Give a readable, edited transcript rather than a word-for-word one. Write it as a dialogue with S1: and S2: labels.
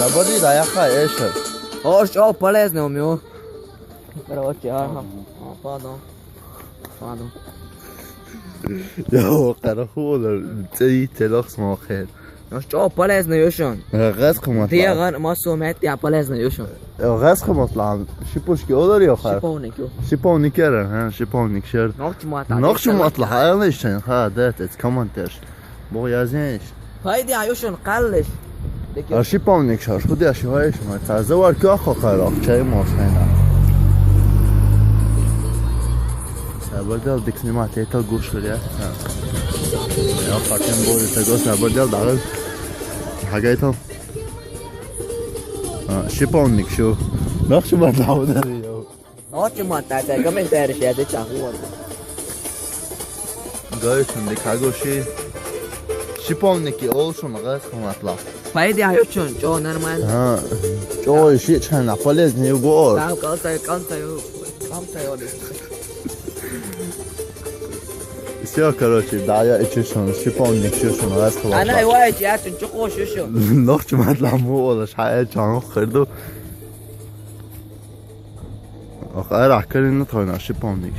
S1: Sabori da yaha eșă.
S2: O polezne meu. Pero oce, aha. Pardon. Pardon.
S1: يا قرخول تي تلخص ما خير.
S2: O polezne يوشون.
S1: غاز خمط.
S2: ديغان ما سمعت يا polezne يوشون.
S1: غاز خمط لعم. شيبوش كي أولر يا خير.
S2: شيبونك يو.
S1: شيبونك كره ها شيبونك شر. نقش ما أطلع أنا إيش تين ها ده تكمنتش. بو يازنيش.
S2: هايدي يوشون قلش.
S1: شيبونك شر. خدي أشوفش ما تزور كي أخو خير. شيء ما صحيح. بدل ديكسني ما تيتا قوش ليه يا فاكين بودي تقوس بدل دعوة حاجاتهم شيبونك شو نخش ما تلعبوا ده اليوم
S2: اوتش ما تعال كمان تعرف يا ده شهور
S1: جايش عندك حاجة شيء شيبونك يقولشون غاز ما طلع
S2: هايدي يوشون جو نورمال
S1: جو شيء كان نقولز نيوغور
S2: تعال كانت يو
S1: все, короче, да, я еще что, шиповник, что раз خلاص.
S2: أنا وايد يا تنجقو شو.
S1: نخش ما تلعبوا ولا شيء جانو خردو. آخر راح كلنا تهنا شيповnik.